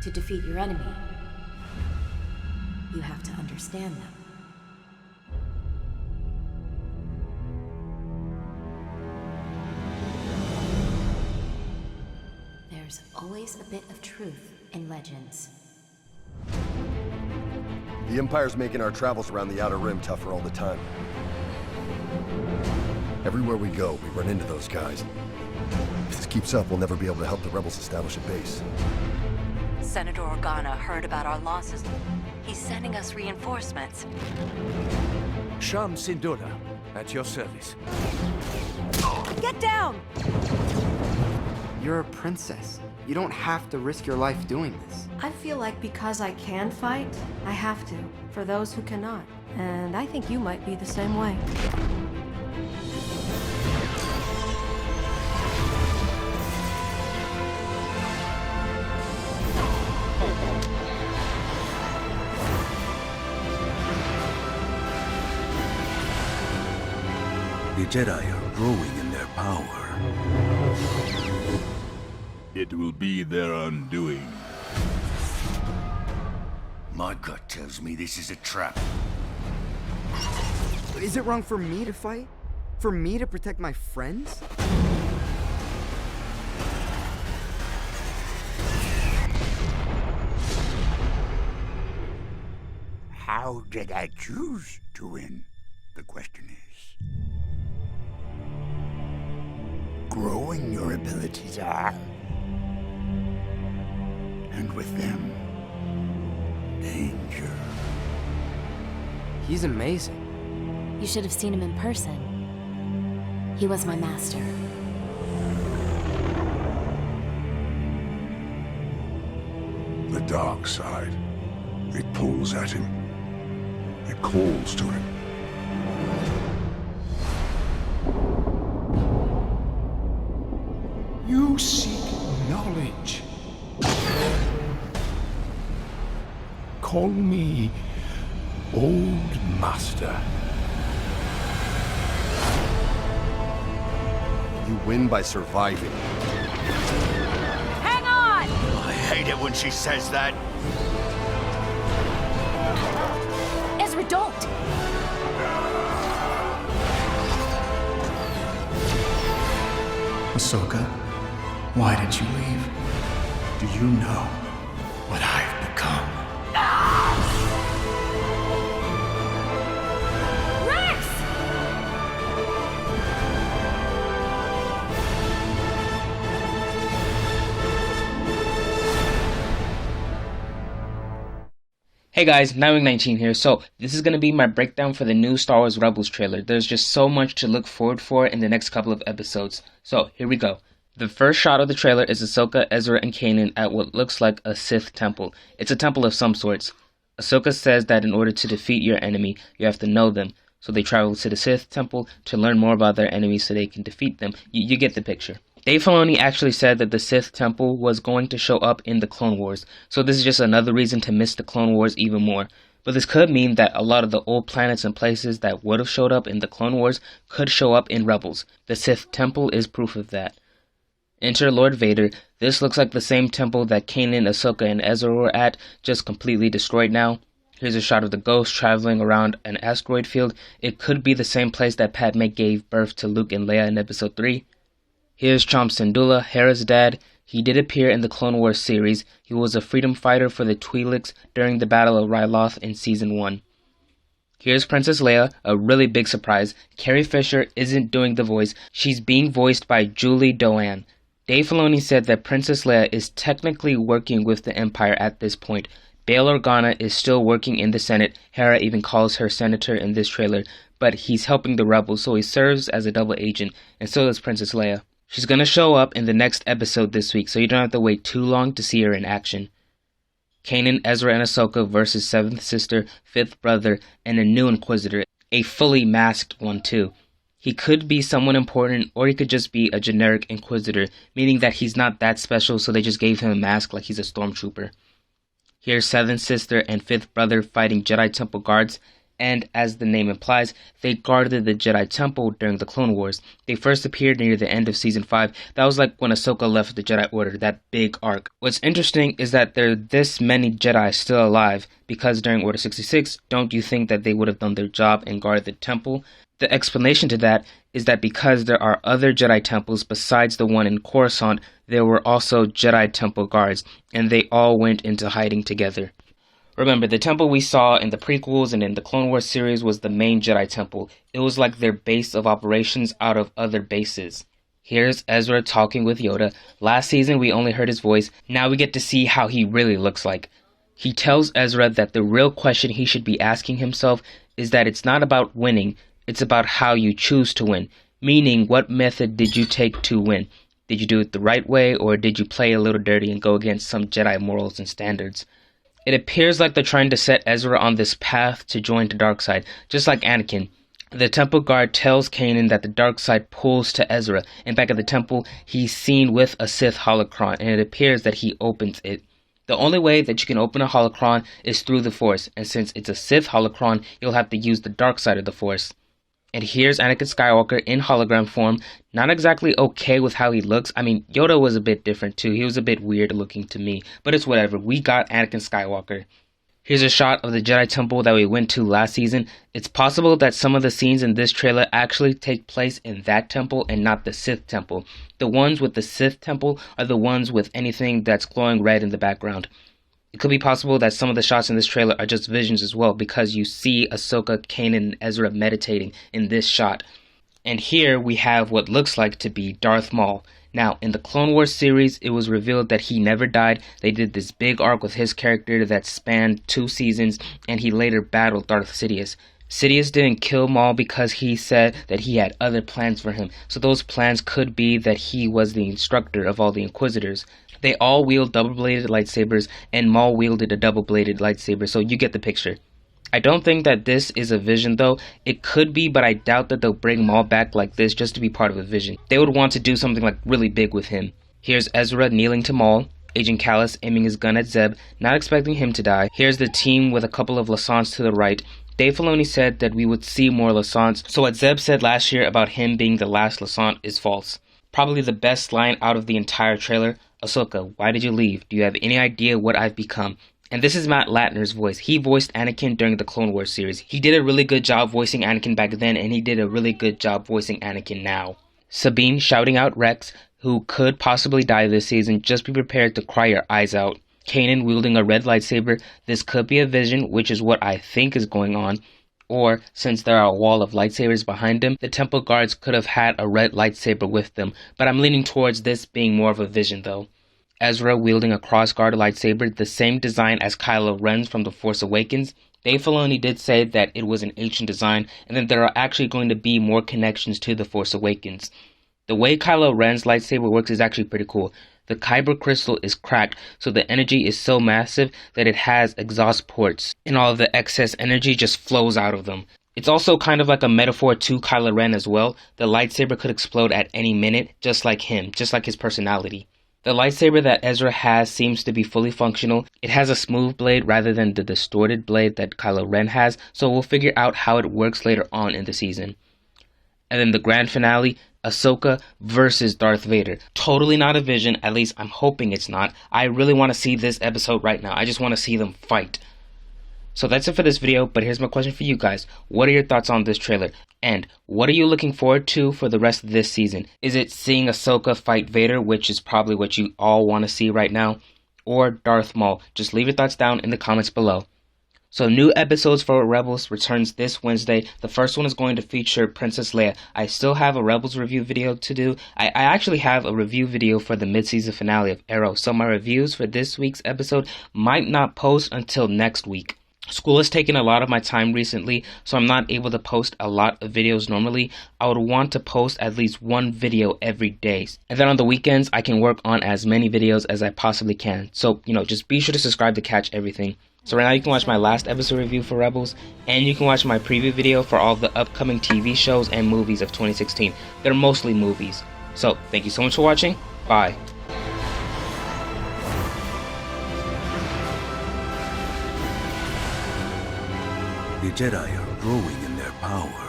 To defeat your enemy, you have to understand them. There's always a bit of truth in legends. The Empire's making our travels around the Outer Rim tougher all the time. Everywhere we go, we run into those guys. If this keeps up, we'll never be able to help the rebels establish a base. Senator Organa heard about our losses. He's sending us reinforcements. Sham Syndulla, at your service. Get down! You're a princess. You don't have to risk your life doing this. I feel like because I can fight, I have to, for those who cannot. And I think you might be the same way. The Jedi are growing in their power. It will be their undoing. My gut tells me this is a trap. Is it wrong for me to fight? For me to protect my friends? How did I choose to win? The question is. Growing your abilities are. And with them, danger. He's amazing. You should have seen him in person. He was my master. The dark side. It pulls at him. It calls to him. You seek knowledge. Call me Old Master. You win by surviving. Hang on! I hate it when she says that. Ezra, don't! Ahsoka, why did you leave? Do you know what I've become? Rex! Hey guys, Nightwing19 here. So, this is going to be my breakdown for the new Star Wars Rebels trailer. There's just so much to look forward for in the next couple of episodes. So, here we go. The first shot of the trailer is Ahsoka, Ezra, and Kanan at what looks like a Sith temple. It's a temple of some sorts. Ahsoka says that in order to defeat your enemy, you have to know them. So they travel to the Sith temple to learn more about their enemies so they can defeat them. You get the picture. Dave Filoni actually said that the Sith temple was going to show up in the Clone Wars, so this is just another reason to miss the Clone Wars even more. But this could mean that a lot of the old planets and places that would have showed up in the Clone Wars could show up in Rebels. The Sith temple is proof of that. Enter Lord Vader. This looks like the same temple that Kanan, Ahsoka, and Ezra were at, just completely destroyed now. Here's a shot of the Ghost traveling around an asteroid field. It could be the same place that Padme gave birth to Luke and Leia in Episode 3. Here's Sham Syndulla, Hera's dad. He did appear in the Clone Wars series. He was a freedom fighter for the Twi'leks during the Battle of Ryloth in Season 1. Here's Princess Leia, a really big surprise. Carrie Fisher isn't doing the voice. She's being voiced by Julie Doan. Dave Filoni said that Princess Leia is technically working with the Empire at this point. Bail Organa is still working in the Senate. Hera even calls her senator in this trailer. But he's helping the rebels, so he serves as a double agent, and so does Princess Leia. She's going to show up in the next episode this week, so you don't have to wait too long to see her in action. Kanan, Ezra, and Ahsoka versus 7th Sister, 5th Brother, and a new Inquisitor. A fully masked one, too. He could be someone important, or he could just be a generic Inquisitor, meaning that he's not that special, so they just gave him a mask like he's a stormtrooper. Here's 7th Sister and 5th Brother fighting Jedi Temple guards. and as the name implies, they guarded the Jedi Temple during the Clone Wars. They first appeared near the end of Season 5. That was like when Ahsoka left the Jedi Order, that big arc. What's interesting is that there are this many Jedi still alive, because during Order 66, don't you think that they would have done their job and guarded the temple? The explanation to that is that because there are other Jedi temples besides the one in Coruscant, there were also Jedi Temple guards, and they all went into hiding together. Remember, the temple we saw in the prequels and in the Clone Wars series was the main Jedi Temple. It was like their base of operations out of other bases. Here's Ezra talking with Yoda. Last season we only heard his voice, now we get to see how he really looks like. He tells Ezra that the real question he should be asking himself is that it's not about winning, it's about how you choose to win. Meaning, what method did you take to win? Did you do it the right way, or did you play a little dirty and go against some Jedi morals and standards? It appears like they're trying to set Ezra on this path to join the dark side, just like Anakin. The temple guard tells Kanan that the dark side pulls to Ezra, and back at the temple, he's seen with a Sith holocron, and it appears that he opens it. The only way that you can open a holocron is through the Force, and since it's a Sith holocron, you'll have to use the dark side of the Force. And here's Anakin Skywalker in hologram form, not exactly okay with how he looks. I mean, Yoda was a bit different too. He was a bit weird looking to me, but it's whatever. We got Anakin Skywalker. Here's a shot of the Jedi Temple that we went to last season. It's possible that some of the scenes in this trailer actually take place in that temple and not the Sith Temple. The ones with the Sith Temple are the ones with anything that's glowing red in the background. It could be possible that some of the shots in this trailer are just visions as well, because you see Ahsoka, Kanan, and Ezra meditating in this shot. And here we have what looks like to be Darth Maul. Now, in the Clone Wars series, it was revealed that he never died. They did this big arc with his character that spanned 2 seasons, and he later battled Darth Sidious. Sidious didn't kill Maul because he said that he had other plans for him. So those plans could be that he was the instructor of all the Inquisitors. They all wield double-bladed lightsabers, and Maul wielded a double-bladed lightsaber, so you get the picture. I don't think that this is a vision though. It could be, but I doubt that they'll bring Maul back like this just to be part of a vision. They would want to do something like really big with him. Here's Ezra kneeling to Maul, Agent Kallus aiming his gun at Zeb, not expecting him to die. Here's the team with a couple of Lasants to the right. Dave Filoni said that we would see more Lasants, so what Zeb said last year about him being the last Lasant is false. Probably the best line out of the entire trailer. Ahsoka, why did you leave? Do you have any idea what I've become? And this is Matt Latner's voice. He voiced Anakin during the Clone Wars series. He did a really good job voicing Anakin back then, and he did a really good job voicing Anakin now. Sabine shouting out Rex, who could possibly die this season. Just be prepared to cry your eyes out. Kanan wielding a red lightsaber. This could be a vision, which is what I think is going on. Or, since there are a wall of lightsabers behind him, the temple guards could have had a red lightsaber with them. But I'm leaning towards this being more of a vision though. Ezra wielding a cross-guard lightsaber, the same design as Kylo Ren's from The Force Awakens. Dave Filoni did say that it was an ancient design, and that there are actually going to be more connections to The Force Awakens. The way Kylo Ren's lightsaber works is actually pretty cool. The Kyber crystal is cracked, so the energy is so massive that it has exhaust ports, and all of the excess energy just flows out of them. It's also kind of like a metaphor to Kylo Ren as well. The lightsaber could explode at any minute, just like him, just like his personality. The lightsaber that Ezra has seems to be fully functional. It has a smooth blade rather than the distorted blade that Kylo Ren has, so we'll figure out how it works later on in the season. And then the grand finale, Ahsoka versus Darth Vader. Totally not a vision, at least I'm hoping it's not. I really want to see this episode right now. I just want to see them fight. So that's it for this video, but here's my question for you guys. What are your thoughts on this trailer? And what are you looking forward to for the rest of this season? Is it seeing Ahsoka fight Vader, which is probably what you all want to see right now? Or Darth Maul? Just leave your thoughts down in the comments below. So new episodes for Rebels returns this Wednesday. The first one is going to feature Princess Leia. I still have a Rebels review video to do. I actually have a review video for the mid-season finale of Arrow. So my reviews for this week's episode might not post until next week. School has taken a lot of my time recently, so I'm not able to post a lot of videos normally. I would want to post at least one video every day. And then on the weekends, I can work on as many videos as I possibly can. So, just be sure to subscribe to catch everything. So right now you can watch my last episode review for Rebels, and you can watch my preview video for all the upcoming TV shows and movies of 2016. They're mostly movies. So, thank you so much for watching. Bye. The Jedi are growing in their power.